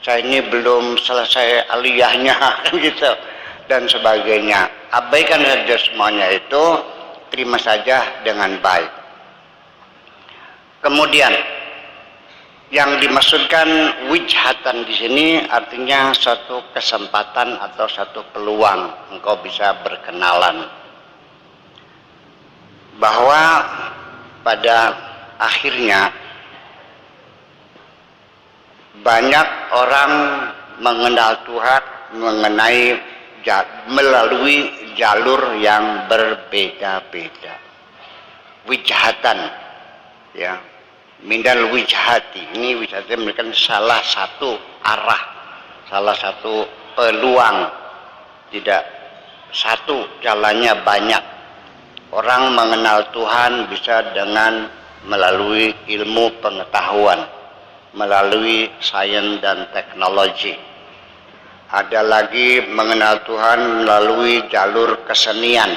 saya ini belum selesai aliyahnya kan gitu dan sebagainya. Abaikan saja semuanya itu, terima saja dengan baik. Kemudian yang dimaksudkan wijhatan di sini artinya satu kesempatan atau satu peluang engkau bisa berkenalan, bahwa pada akhirnya banyak orang mengenal Tuhan melalui jalur yang berbeda-beda. Wijhatan, ya, mindal wijhati. Ini wijhati memberikan salah satu arah, salah satu peluang. Tidak satu jalannya, banyak. Orang mengenal Tuhan bisa dengan melalui ilmu pengetahuan, melalui sains dan teknologi. Ada lagi mengenal Tuhan melalui jalur kesenian.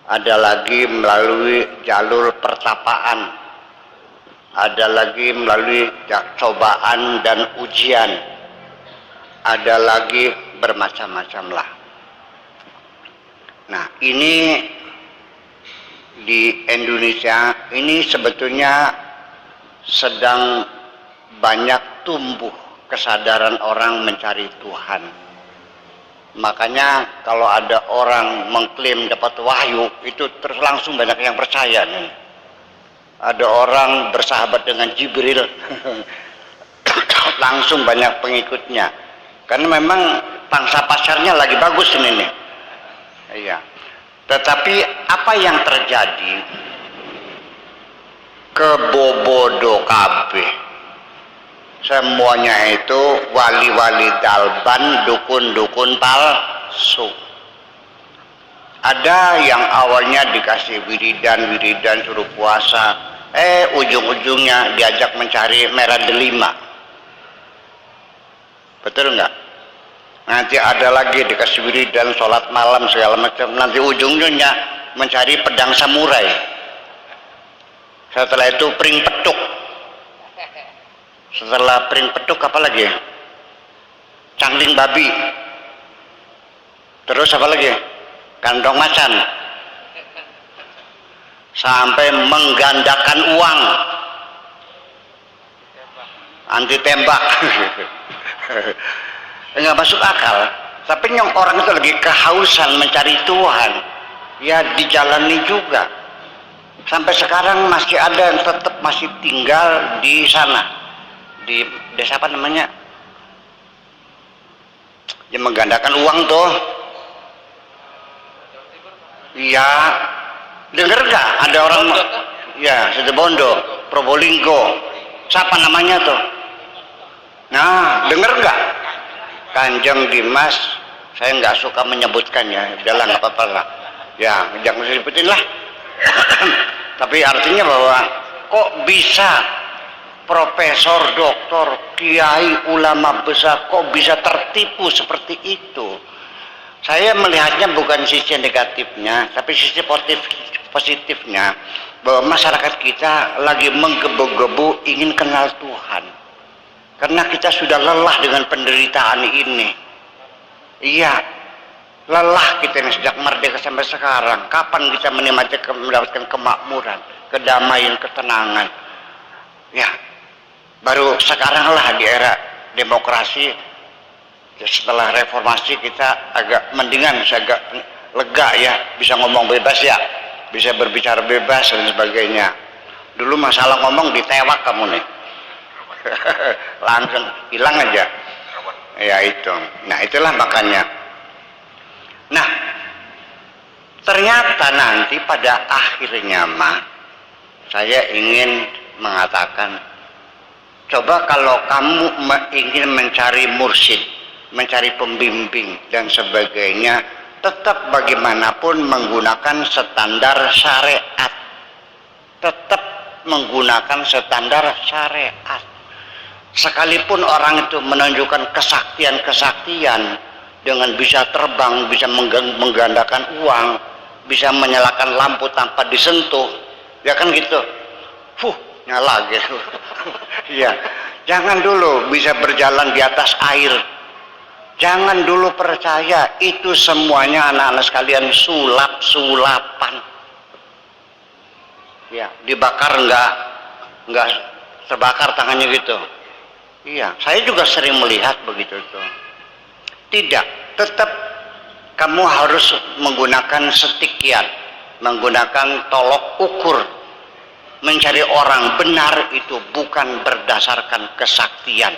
Ada lagi melalui jalur pertapaan. Ada lagi melalui cobaan dan ujian. Ada lagi bermacam-macam lah. Nah, ini di Indonesia ini sebetulnya sedang banyak tumbuh kesadaran orang mencari Tuhan. Makanya kalau ada orang mengklaim dapat wahyu, itu terus langsung banyak yang percaya nih. Ada orang bersahabat dengan Jibril, langsung banyak pengikutnya. Karena memang pangsa pasarnya lagi bagus ini nih. Iya. Tetapi apa yang terjadi? Kebobodo kabeh. Semuanya itu wali-wali dalban, dukun-dukun palsu. Ada yang awalnya dikasih wiridan suruh puasa, ujung-ujungnya diajak mencari merah delima. Betul nggak? Nanti ada lagi dikasih wiridan, sholat malam segala macam. Nanti ujungnya mencari pedang samurai. Setelah itu pring petuk. Setelah pring petuk apa lagi? Cangling babi. Terus apa lagi? Kantong macan. Sampai menggandakan uang. Anti tembak. Enggak masuk akal. Tapi yang orang itu lagi kehausan mencari Tuhan, ya dijalani juga. Sampai sekarang masih ada yang tetap masih tinggal di sana. Di desa apa namanya, yang menggandakan uang tuh. Iya, dengar gak ada orang ya Situbondo, Probolinggo, siapa namanya tuh? Nah, dengar gak? Kanjeng Dimas, saya nggak suka menyebutkannya, udahlah nggak apa-apa lah. Ya, jangan disebutin lah. Tapi artinya bahwa kok bisa profesor, doktor, kiai, ulama besar kok bisa tertipu seperti itu? Saya melihatnya bukan sisi negatifnya, tapi sisi positifnya, bahwa masyarakat kita lagi menggebu-gebu ingin kenal Tuhan. Karena kita sudah lelah dengan penderitaan ini. Iya, lelah kita ini sejak merdeka sampai sekarang. Kapan kita mendapatkan kemakmuran, kedamaian, ketenangan? Ya, baru sekarang lah di era demokrasi, setelah reformasi kita agak mendingan, agak lega ya, bisa ngomong bebas ya, bisa berbicara bebas dan sebagainya. Dulu masalah ngomong ditewak kamu nih. Langsung hilang aja ya itu. Nah itulah makanya. Nah ternyata nanti pada akhirnya saya ingin mengatakan, coba kalau kamu ingin mencari mursyid, mencari pembimbing dan sebagainya, tetap bagaimanapun menggunakan standar syariat, tetap menggunakan standar syariat. Sekalipun orang itu menunjukkan kesaktian-kesaktian dengan bisa terbang, bisa menggandakan uang, bisa menyalakan lampu tanpa disentuh, ya kan gitu, nyala gitu. Ya, Jangan dulu bisa berjalan di atas air. Jangan dulu percaya itu semuanya anak-anak sekalian sulap-sulapan. Ya, dibakar enggak terbakar tangannya gitu. Iya, saya juga sering melihat begitu tuh. Tidak, tetap kamu harus menggunakan setikian, menggunakan tolok ukur. Mencari orang benar itu bukan berdasarkan kesaktian.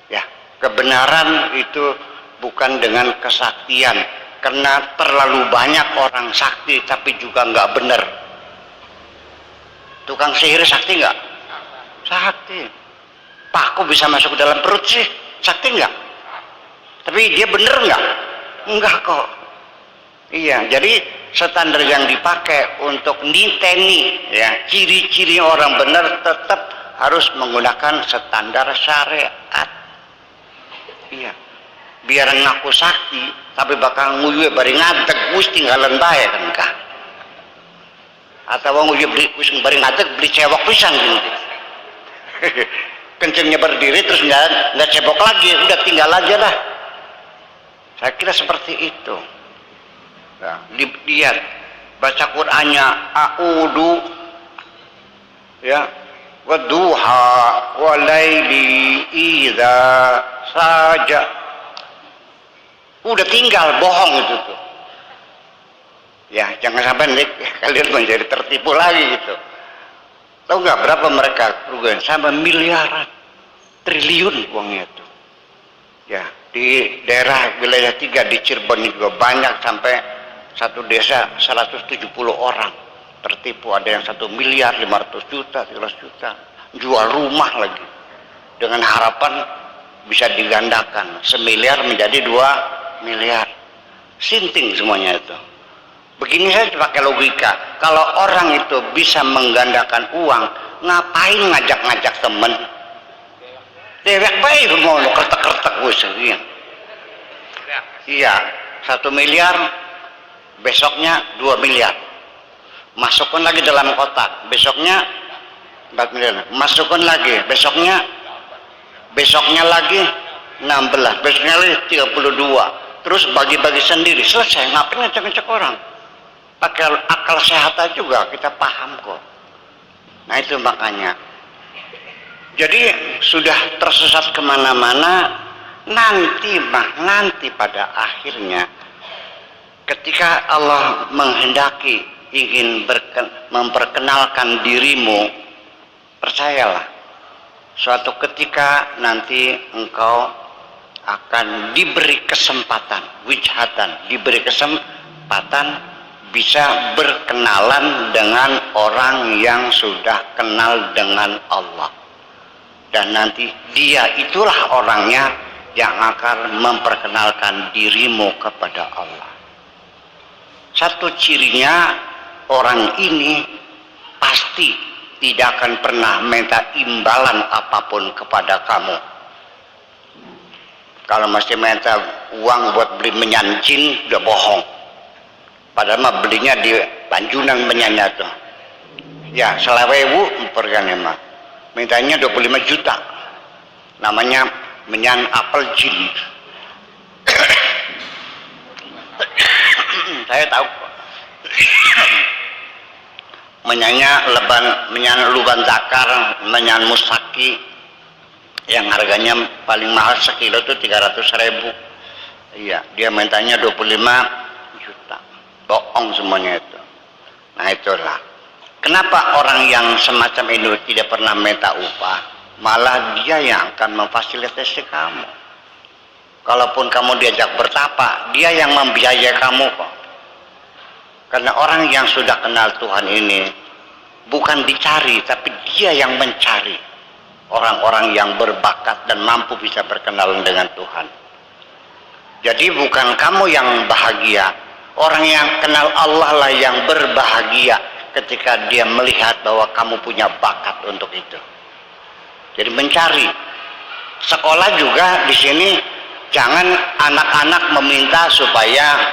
Ya, kebenaran itu bukan dengan kesaktian, karena terlalu banyak orang sakti tapi juga nggak benar. Tukang sihir sakti nggak? Sakti. Pak, kok bisa masuk ke dalam perut sih? Sakti nggak? Tapi dia bener nggak? Enggak kok. Iya, jadi standar yang dipakai untuk niteni ya ciri-ciri orang benar tetap harus menggunakan standar syariat. Iya, biar ngaku sakti tapi bakal nguyue bari ngadeg wis tinggalan bae kan kah? Atau nguyue beli wis bari ngadeg beli cewek pisan gitu. Kencengnya berdiri terus nggak cebok lagi, udah tinggal aja dah. Saya kira seperti itu. Nah, lihat baca Qur'annya a'udu ya wadduha walaili idza saja, udah tinggal bohong itu tuh ya. Jangan sampai nih kalian menjadi tertipu lagi gitu. Tahu nggak berapa mereka kerugian? Sampai miliaran, triliun uangnya tuh ya. Di daerah wilayah 3 di Cirebon juga banyak, sampai satu desa 170 orang tertipu. Ada yang 1 miliar 500 juta 300 juta, jual rumah lagi dengan harapan bisa digandakan 1 miliar menjadi 2 miliar. Sinting semuanya itu. Begini saya pakai logika, kalau orang itu bisa menggandakan uang, ngapain ngajak-ngajak temen? Dewek baik mau kertek-kertek wisunya. Iya, 1 miliar besoknya 2 miliar, masukkan lagi dalam kotak, besoknya 4 miliar, masukkan lagi, besoknya lagi 16, besoknya lagi 32, terus bagi-bagi sendiri, selesai. Ngapain ngecek-ngecek orang? Pakai akal sehat aja juga kita paham kok. Nah itu makanya, jadi sudah tersesat kemana-mana. Nanti pada akhirnya ketika Allah menghendaki ingin memperkenalkan dirimu, percayalah suatu ketika nanti engkau akan diberi kesempatan, wijhatan, diberi kesempatan bisa berkenalan dengan orang yang sudah kenal dengan Allah, dan nanti dia itulah orangnya yang akan memperkenalkan dirimu kepada Allah. Satu cirinya, orang ini pasti tidak akan pernah minta imbalan apapun kepada kamu. Kalau masih minta uang buat beli menyancin, udah bohong. Padahal mah belinya di Banjunan menyanyi tuh. Ya, 1.000 pergane mah. Mintanya 25 juta. Namanya menyan apel jin. Saya tahu. Menyanya menyan luban zakar, menyan musaki yang harganya paling mahal sekilo itu 300.000. Iya, dia mintanya 25 juta. Bohong semuanya itu. Nah itulah kenapa orang yang semacam ini tidak pernah minta upah, malah dia yang akan memfasilitasi kamu. Kalaupun kamu diajak bertapa, dia yang membiayai kamu kok. Karena orang yang sudah kenal Tuhan ini bukan dicari, tapi dia yang mencari orang-orang yang berbakat dan mampu bisa berkenalan dengan Tuhan. Jadi bukan kamu yang bahagia, orang yang kenal Allah lah yang berbahagia ketika dia melihat bahwa kamu punya bakat untuk itu. Jadi mencari. Sekolah juga di sini jangan anak-anak meminta supaya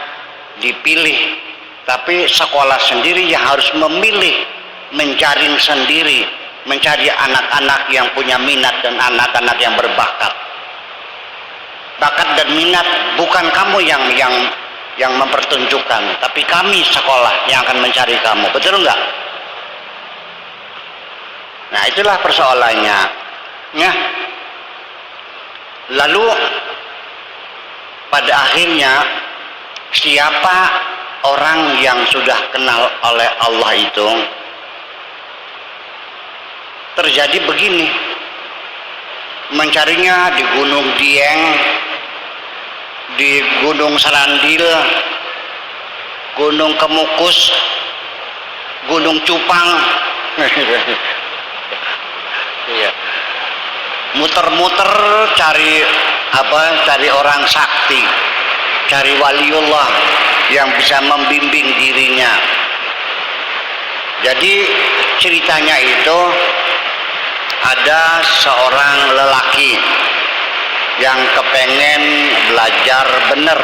dipilih, tapi sekolah sendiri yang harus memilih, menjaring sendiri mencari anak-anak yang punya minat dan anak-anak yang berbakat. Bakat dan minat bukan kamu yang mempertunjukkan, tapi kami sekolah yang akan mencari kamu. Betul enggak? Nah, itulah persoalannya. Ya. Lalu pada akhirnya siapa orang yang sudah kenal oleh Allah itu, terjadi begini, mencarinya di Gunung Dieng, di Gunung Serandil, Gunung Kemukus, Gunung Cupang. Iya. Muter-muter cari cari orang sakti, cari waliullah yang bisa membimbing dirinya. Jadi ceritanya itu ada seorang lelaki yang kepengen belajar benar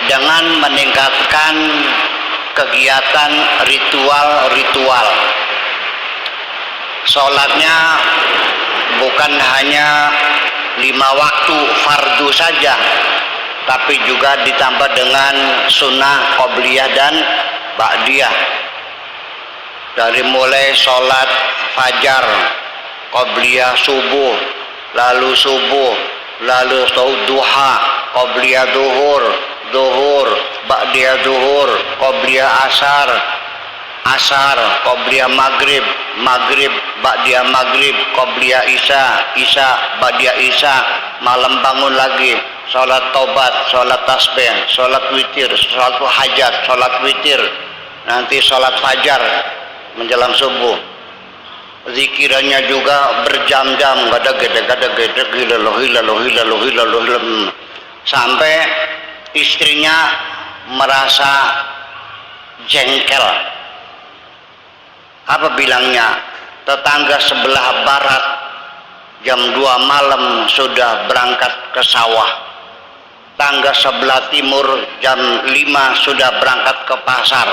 dengan meningkatkan kegiatan ritual-ritual. Sholatnya bukan hanya 5 waktu fardu saja, tapi juga ditambah dengan sunnah qobliyah dan ba'diyah. Dari mulai sholat fajar, qobliyah subuh, lalu duha, qobliyah duhur, ba'diyah duhur, qobliyah asar, qobliyah maghrib, ba'diyah maghrib, qobliyah isya, ba'diyah isya, malam bangun lagi, sholat taubat, sholat tasbih, sholat witir, sholat hajat, sholat witir, nanti sholat fajar menjelang subuh. Zikirannya juga berjam-jam, gada-gada hilaluh, sampai istrinya merasa jengkel. Apa bilangnya? Tetangga sebelah barat jam 2 malam sudah berangkat ke sawah, tangga sebelah timur jam 5 sudah berangkat ke pasar,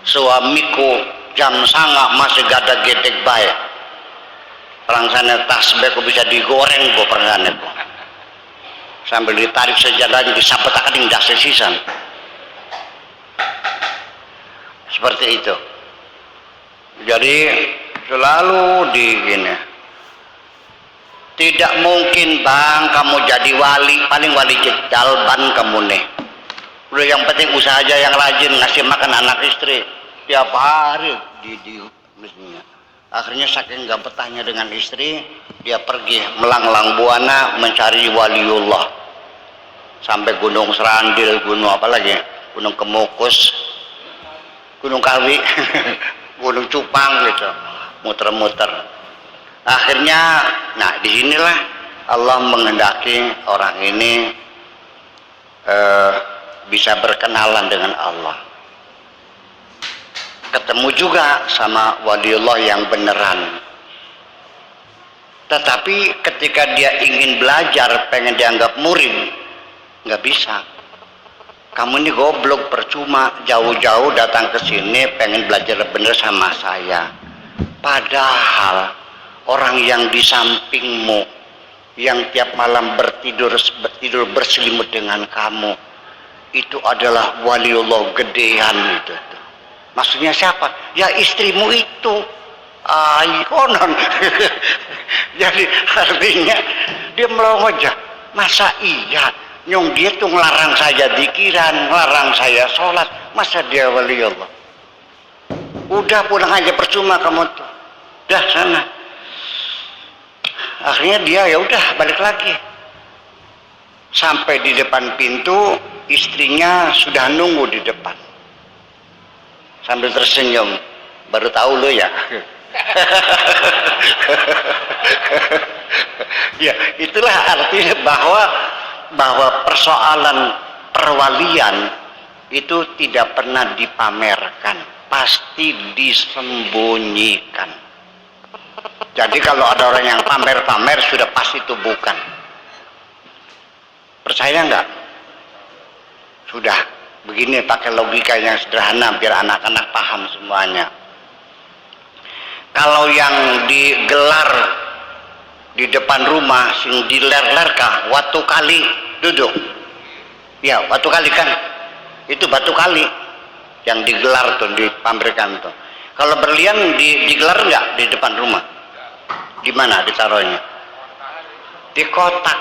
suamiku jam sanga masih gada gedek baik. Perangsane tasbih kok bisa digoreng kok perangsane kok. Sambil ditarik sejadahnya disabetakan ing dase sisan. Seperti itu. Jadi selalu di gini. Tidak mungkin bang kamu jadi wali, paling wali jedalban kamu nih. Udah yang penting usaha aja yang rajin ngasih makan anak istri tiap hari di mestinya. Akhirnya saking gak betahnya dengan istri, dia pergi melanglang buana mencari waliullah sampai Gunung Serandil, gunung apa lagi, Gunung Kemukus, Gunung Kawi, Gunung Cupang gitu, muter-muter. Akhirnya, nah disinilah Allah menghendaki orang ini bisa berkenalan dengan Allah. Ketemu juga sama waliullah yang beneran. Tetapi ketika dia ingin belajar, pengen dianggap murid, nggak bisa. Kamu ini goblok, percuma jauh-jauh datang ke sini pengen belajar bener sama saya. Padahal orang yang di sampingmu, yang tiap malam bertidur berselimut dengan kamu, itu adalah waliullah gedean itu. Maksudnya siapa? Ya istrimu itu. Konon. Jadi artinya dia melongo aja. Masa iya? Nyong dia tuh ngelarang saya dikiran, ngelarang saya sholat. Masa dia waliullah? Udah pulang aja, percuma kamu tuh. Dah sana. Akhirnya dia ya udah balik lagi. Sampai di depan pintu, istrinya sudah nunggu di depan. Sambil tersenyum, baru tahu lo ya. Ya, itulah artinya bahwa persoalan perwalian itu tidak pernah dipamerkan, pasti disembunyikan. Jadi kalau ada orang yang pamer-pamer sudah pasti itu bukan. Percaya nggak? Sudah begini pakai logika yang sederhana biar anak-anak paham semuanya. Kalau yang digelar di depan rumah sing diler-ler kah watu kali duduk. Ya, watu kali kan. Itu batu kali yang digelar tuh dipamerkan tuh. Kalau berlian digelar nggak di depan rumah? Di mana ditaruhnya? Di kotak.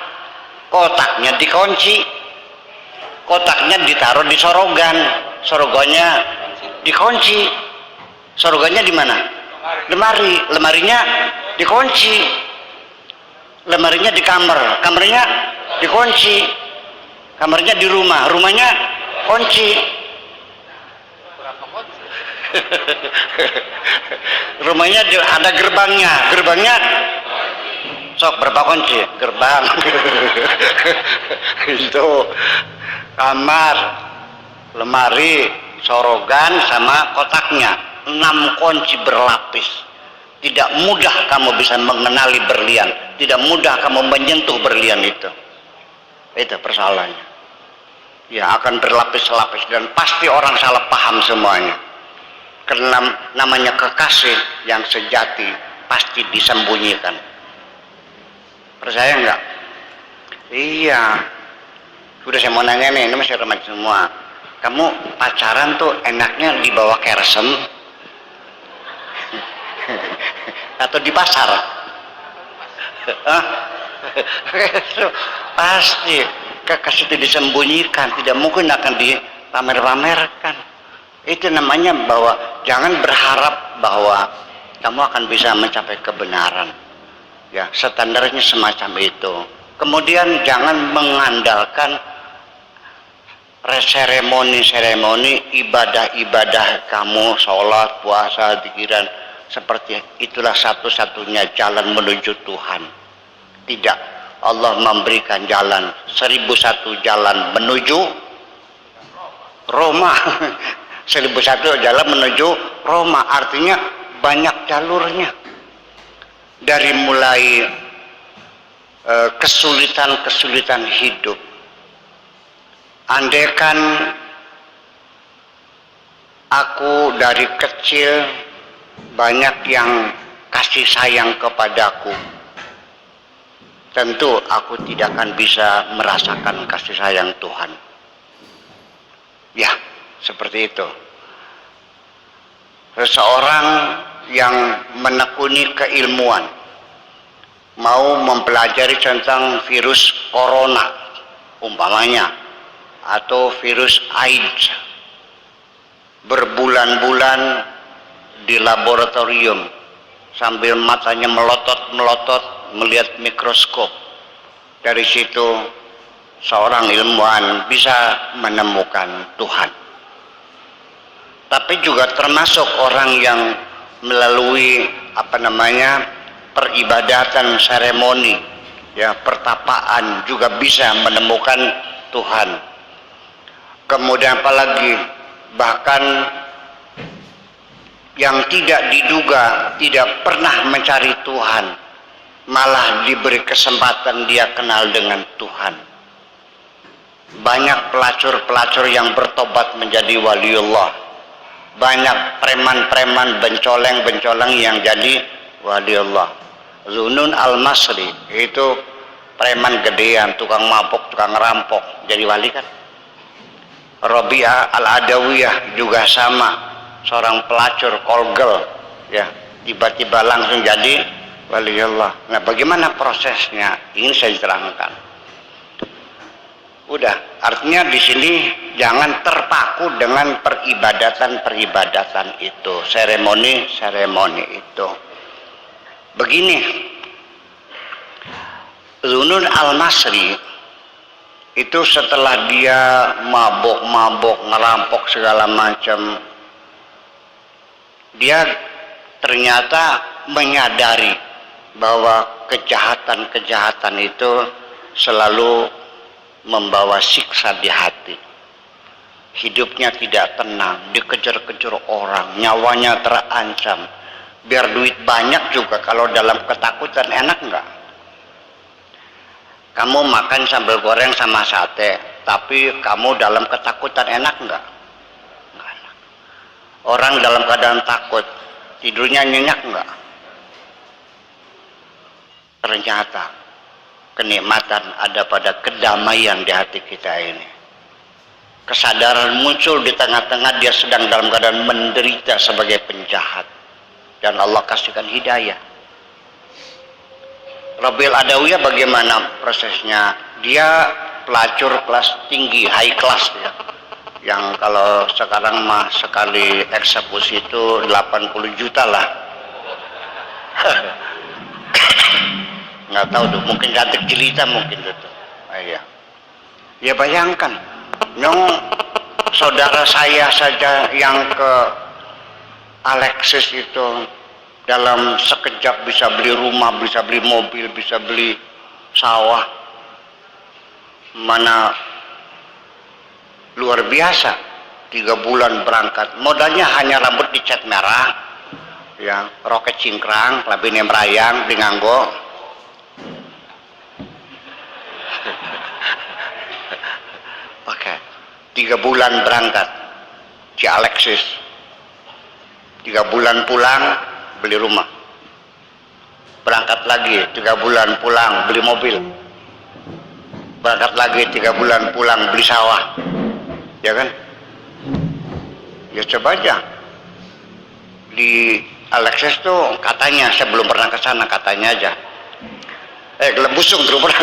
Kotaknya dikunci. Kotaknya ditaruh di sorogan. Sorogannya dikunci. Sorogannya di mana? Lemari. Lemarinya dikunci. Lemarinya di kamar. Kamarnya dikunci. Kamarnya di rumah. Rumahnya kunci. Rumahnya ada gerbangnya. Gerbangnya sok berapa kunci? Gerbang. Itu kamar, lemari, sorogan sama kotaknya. 6 kunci berlapis. Tidak mudah kamu bisa mengenali berlian. Tidak mudah kamu menyentuh berlian itu. Itu persoalannya. Ya akan berlapis-lapis dan pasti orang salah paham semuanya. Karena namanya kekasih yang sejati pasti disembunyikan. Percaya enggak? Iya. Sudah saya mau nanya nih, ini masih remaja semua. Kamu pacaran tuh enaknya di bawah kersem atau di pasar? Pasti kekasih itu disembunyikan, tidak mungkin akan dipamer-pamerkan. Itu namanya bahwa jangan berharap bahwa kamu akan bisa mencapai kebenaran. Ya, standarnya semacam itu. Kemudian jangan mengandalkan seremoni-seremoni ibadah-ibadah kamu, sholat, puasa, zikiran seperti itulah satu-satunya jalan menuju Tuhan. Tidak, Allah memberikan jalan 1001 jalan menuju Roma. 1001 jalan menuju Roma, artinya banyak jalurnya. Dari mulai kesulitan-kesulitan hidup. Andaikan aku dari kecil banyak yang kasih sayang kepadaku, tentu aku tidak akan bisa merasakan kasih sayang Tuhan. Ya, seperti itu. Seseorang yang menekuni keilmuan, mau mempelajari tentang virus corona umpamanya, atau virus AIDS, berbulan-bulan di laboratorium sambil matanya melotot-melotot melihat mikroskop. Dari situ seorang ilmuwan bisa menemukan Tuhan. Tapi juga termasuk orang yang melalui peribadatan seremoni, ya, pertapaan juga bisa menemukan Tuhan. Kemudian apalagi bahkan yang tidak diduga, tidak pernah mencari Tuhan, malah diberi kesempatan dia kenal dengan Tuhan. Banyak pelacur-pelacur yang bertobat menjadi waliullah. Banyak preman-preman, bencoleng-bencoleng yang jadi waliullah. Zunun al-Masri itu preman gedean, tukang mabuk, tukang rampok, jadi wali kan. Robi'ah al-Adawiyah juga sama, seorang pelacur kolgel, ya, tiba-tiba langsung jadi waliullah. Nah, bagaimana prosesnya? Ini saya terangkan. Udah, artinya di sini jangan terpaku dengan peribadatan-peribadatan itu, seremoni-seremoni itu. Begini, Zunun al-Masri itu setelah dia mabok-mabok, ngerampok segala macam, dia ternyata menyadari bahwa kejahatan-kejahatan itu selalu membawa siksa di hati. Hidupnya tidak tenang, dikejar-kejar orang, nyawanya terancam. Biar duit banyak juga kalau dalam ketakutan enak enggak? Kamu makan sambal goreng sama sate, tapi kamu dalam ketakutan enak enggak? Enggak enak. Orang dalam keadaan takut, Tidurnya nyenyak enggak? Ternyata kenikmatan ada pada kedamaian di hati kita ini. Kesadaran muncul di tengah-tengah dia sedang dalam keadaan menderita sebagai penjahat, dan Allah kasihkan hidayah. Rabiul Adawiyah bagaimana prosesnya? Dia pelacur kelas tinggi, high class ya. Yang kalau sekarang mah sekali eksekusi itu 80 juta lah. Nggak tahu tuh, mungkin cantik jelita mungkin tuh. Iya. Ya bayangkan, yang saudara saya saja yang ke Alexis itu dalam sekejap bisa beli rumah, bisa beli mobil, bisa beli sawah. Mana luar biasa. 3 bulan berangkat, modalnya hanya rambut dicat merah, ya, roket cingkrang, labine merayang, beli nganggo. Oke, 3 bulan berangkat, si Alexis. 3 bulan pulang, beli rumah. Berangkat lagi, 3 bulan pulang, beli mobil. Berangkat lagi 3 bulan pulang, beli sawah. Ya kan? Ya coba aja. Di Alexis tuh katanya, saya belum pernah ke sana, katanya aja. Gelembusung belum pernah.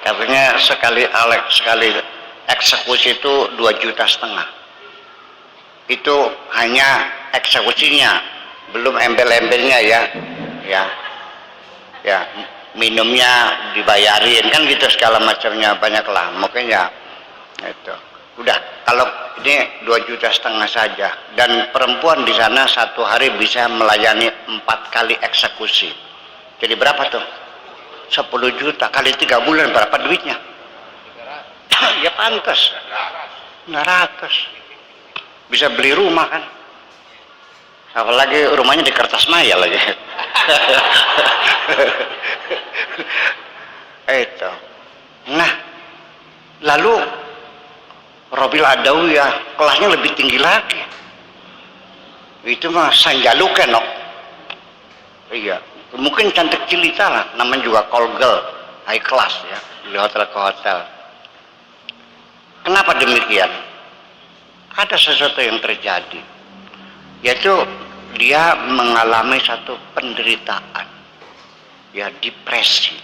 Katanya sekali eksekusi itu 2,5 juta. Itu hanya eksekusinya, belum embel-embelnya ya. Ya, minumnya dibayarin kan gitu, segala macamnya banyak lah. Mungkin ya itu. Udah, kalau ini 2,5 juta saja, dan perempuan di sana satu hari bisa melayani 4 kali eksekusi. Jadi berapa tuh? 10 juta kali 3 bulan berapa duitnya? Ya pantas. 900. Bisa beli rumah kan? Apalagi rumahnya di Kertasmaya lagi. Itu. Nah, lalu Rabiul Adawiyah kelasnya lebih tinggi lagi. Itu mah sanjalukan, no? Iya, mungkin cantik jelita lah, namanya juga call girl, high class ya, di hotel ke hotel. Kenapa demikian? Ada sesuatu yang terjadi, yaitu dia mengalami satu penderitaan, ya, depresi.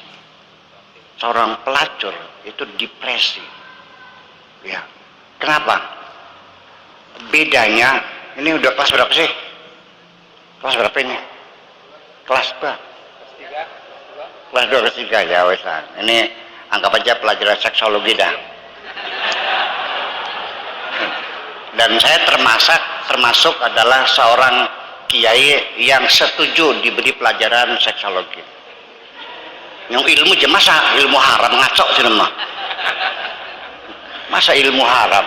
Seorang pelacur itu depresi, ya. Kenapa? Bedanya, ini udah kelas berapa sih? Kelas berapa ini? Kelas berapa? Kelas 2 kelas 3 ya, wesan. Ini anggap aja pelajaran seksologi dah. Dan saya termasuk adalah seorang kiai yang setuju diberi pelajaran seksologi. Yang ilmu masa ilmu haram ngaco sih mah. Masa ilmu haram?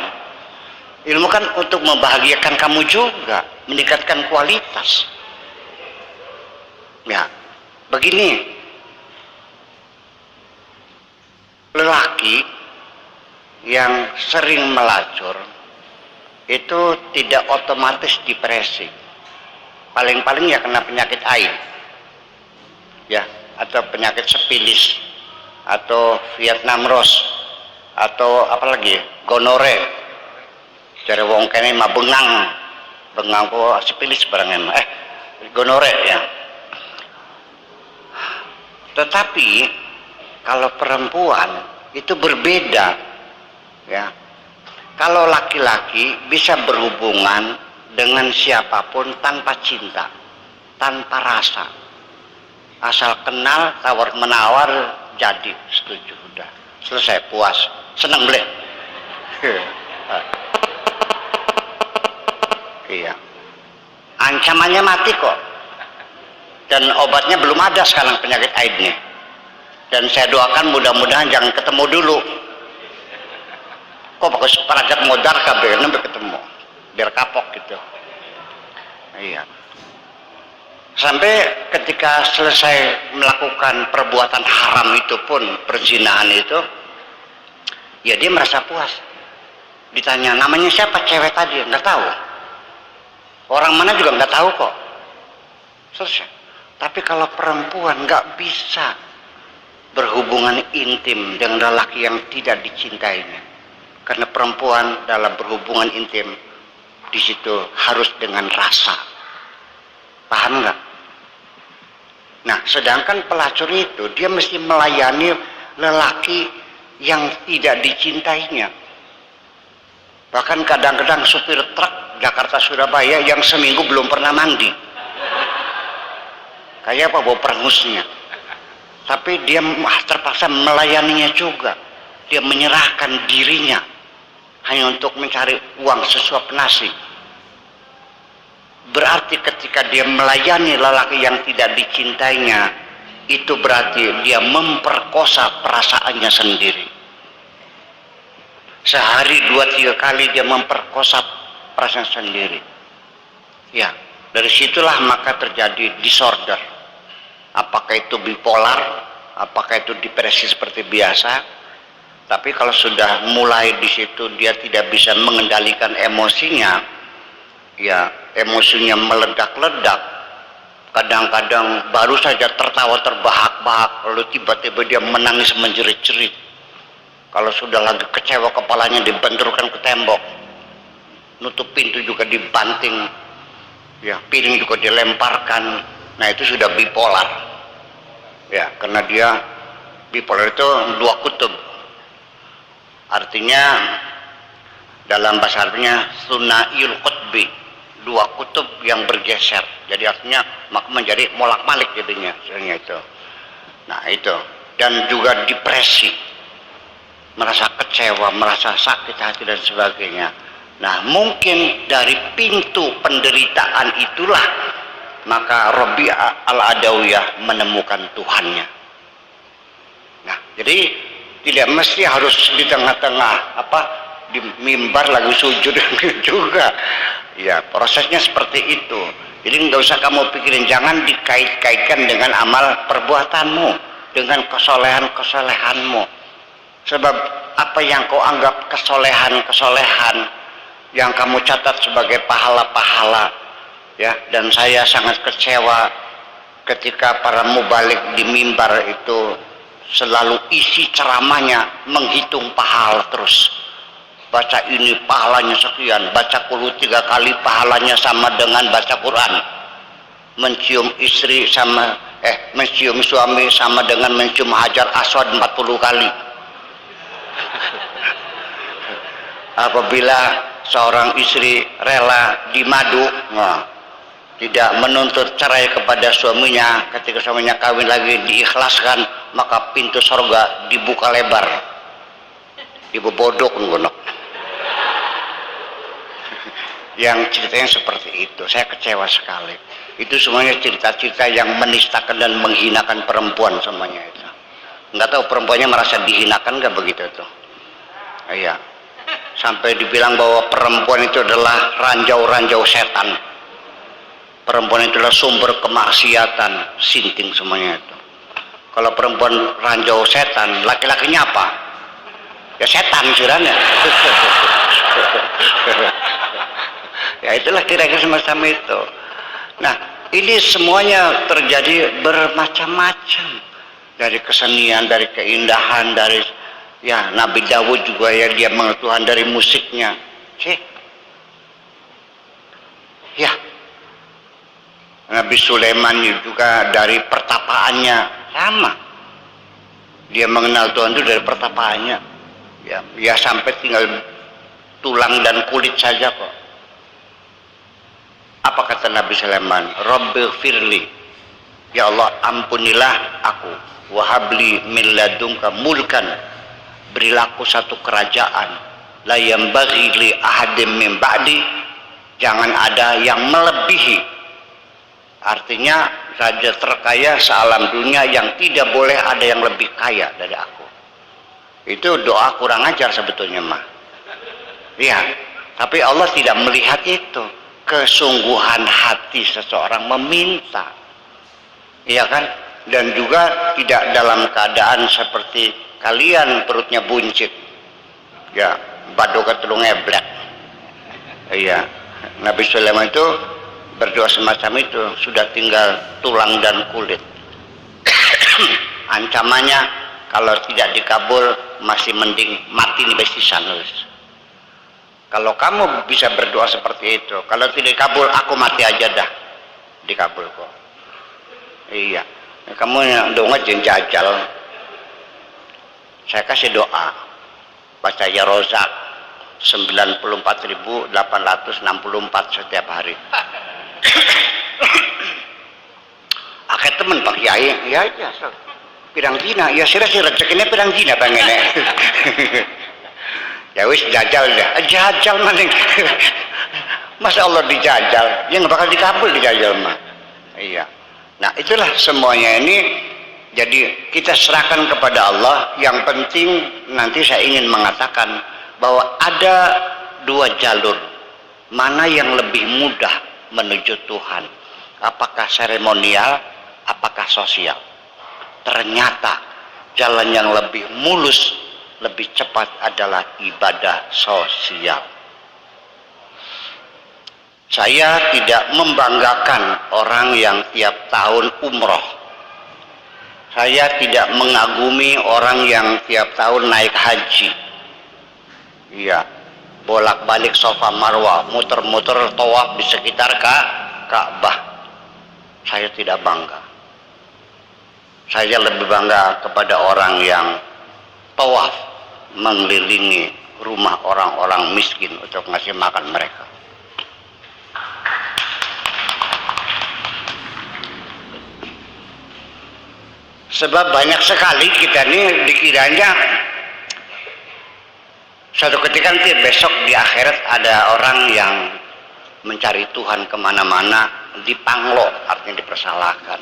Ilmu kan untuk membahagiakan kamu juga, meningkatkan kualitas. Ya, begini. Lelaki yang sering melacur itu tidak otomatis depresi. Paling-paling ya kena penyakit ain. Ya, atau penyakit sepilis, atau Vietnam Rose, atau apalagi gonore. Cari wong kene mah bengang kok sepilis barangnya gonore ya. Tetapi kalau perempuan itu berbeda ya. Kalau laki-laki bisa berhubungan dengan siapapun tanpa cinta, tanpa rasa, asal kenal, tawar menawar, jadi setuju, udah selesai, puas, senang boleh. Iya, ancamannya mati kok, dan obatnya belum ada sekarang penyakit AIDS-nya. Dan saya doakan mudah-mudahan jangan ketemu dulu. Kok pakai perangkat modar kabeh sampai ketemu, biar kapok gitu. Iya. Sampai ketika selesai melakukan perbuatan haram itu pun, perzinahan itu, ya dia merasa puas. Ditanya namanya siapa cewek tadi, nggak tahu. Orang mana juga nggak tahu kok. Selesai. Tapi kalau perempuan nggak bisa berhubungan intim dengan lelaki yang tidak dicintainya. Karena perempuan dalam berhubungan intim di situ harus dengan rasa. Paham nggak? Nah, sedangkan pelacur itu dia mesti melayani lelaki yang tidak dicintainya. Bahkan kadang-kadang supir truk Jakarta Surabaya yang seminggu belum pernah mandi. Kayak apa bawa perengusnya. Tapi dia terpaksa melayaninya juga. Dia menyerahkan dirinya hanya untuk mencari uang sesuap nasi. Berarti ketika dia melayani lelaki yang tidak dicintainya, itu berarti dia memperkosa perasaannya sendiri. Sehari 2-3 kali dia memperkosa perasaan sendiri. Ya, dari situlah maka terjadi disorder. Apakah itu bipolar, apakah itu depresi seperti biasa. Tapi kalau sudah mulai di situ dia tidak bisa mengendalikan emosinya, ya emosinya meledak-ledak. Kadang-kadang baru saja tertawa terbahak-bahak, lalu tiba-tiba dia menangis menjerit-jerit. Kalau sudah lagi kecewa, kepalanya dibenturkan ke tembok, nutup pintu juga dibanting, ya piring juga dilemparkan. Nah itu sudah bipolar, ya karena dia bipolar itu dua kutub. Artinya dalam bahasa Arabnya sunaiyul qutbi, dua kutub yang bergeser. Jadi artinya maka menjadi molak-malik jadinya itu. Nah itu, dan juga depresi, merasa kecewa, merasa sakit hati dan sebagainya. Nah mungkin dari pintu penderitaan itulah maka Rabi'ah al-Adawiyah menemukan Tuhannya. Nah jadi tidak mesti harus di tengah-tengah di mimbar lagi sujud juga. Ya prosesnya seperti itu. Jadi nggak usah kamu pikirin, jangan dikait-kaitkan dengan amal perbuatanmu, dengan kesolehan-kesolehanmu. Sebab apa yang kau anggap kesolehan-kesolehan yang kamu catat sebagai pahala-pahala, ya. Dan saya sangat kecewa ketika para mubalik di mimbar itu selalu isi ceramahnya menghitung pahala terus. Baca ini pahalanya sekian, baca qul 3 kali pahalanya sama dengan baca Quran. Mencium istri mencium suami sama dengan mencium Hajar Aswad 40 kali. Apabila seorang istri rela dimadu, tidak menuntut cerai kepada suaminya, ketika suaminya kawin lagi diikhlaskan, maka pintu surga dibuka lebar. Ibu bodok ngono. Yang ceritanya seperti itu, saya kecewa sekali. Itu semuanya cerita-cerita yang menistakan dan menghinakan perempuan semuanya itu. Nggak tahu perempuannya merasa dihinakan nggak begitu tuh? Iya. Sampai dibilang bahwa perempuan itu adalah ranjau-ranjau setan. Perempuan itu adalah sumber kemaksiatan, sinting semuanya itu. Kalau perempuan ranjau setan, laki-lakinya apa? Ya setan siranya. Ya itulah kira-kira semacam itu. Nah ini semuanya terjadi bermacam-macam, dari kesenian, dari keindahan, dari ya Nabi Dawud juga ya dia mengenal Tuhan dari musiknya. Ya Nabi Sulaiman juga dari pertapaannya sama, dia mengenal Tuhan itu dari pertapaannya. Ya sampai tinggal tulang dan kulit saja kok. Apa kata Nabi Sulaiman? Rabbighfirli, ya Allah ampunilah aku, wahabli min ladunka mulkan, berilah aku satu kerajaan, la yambaghi li ahadim min ba'di, jangan ada yang melebihi. Artinya raja terkaya sealam dunia yang tidak boleh ada yang lebih kaya dari aku. Itu doa kurang ajar sebetulnya mah. Iya, tapi Allah tidak melihat itu, kesungguhan hati seseorang meminta, iya kan? Dan juga tidak dalam keadaan seperti kalian perutnya buncit, ya badoka telung ngeblek. Iya, Nabi Sulaiman itu berdoa semacam itu sudah tinggal tulang dan kulit. Ancamannya kalau tidak dikabul masih mending mati di besisan. Kalau kamu bisa berdoa seperti itu, kalau tidak dikabul aku mati aja dah, dikabul kok. Iya, kamu yang doa jajal, saya kasih doa baca ya Rozak 94.864 setiap hari. Akeh temen Pak Kiai, ya pirang dina, ya sih rezekinya pirang dina pengennya. Ya wis jajal dah, jajal maning. Masa Allah dijajal, yang bakal dikabul dijajal mah. Iya. Nah itulah semuanya ini. Jadi kita serahkan kepada Allah. Yang penting nanti saya ingin mengatakan bahwa ada dua jalur. Mana yang lebih mudah menuju Tuhan? Apakah seremonial? Apakah sosial? Ternyata jalan yang lebih mulus, lebih cepat adalah ibadah sosial. Saya tidak membanggakan orang yang tiap tahun umroh. Saya tidak mengagumi orang yang tiap tahun naik haji. Iya, bolak-balik Safa Marwah, muter-muter tawaf di sekitar Ka'bah. Saya tidak bangga. Saya lebih bangga kepada orang yang tawaf mengelilingi rumah orang-orang miskin untuk ngasih makan mereka. Sebab banyak sekali kita ini dikiranya suatu ketika nanti besok di akhirat ada orang yang mencari Tuhan kemana-mana, dipanglo, artinya dipersalahkan.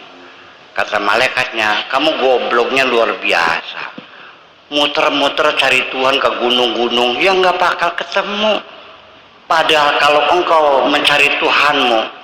Kata malaikatnya, kamu gobloknya luar biasa. Muter-muter cari Tuhan ke gunung-gunung, ya nggak bakal ketemu. Padahal kalau engkau mencari Tuhanmu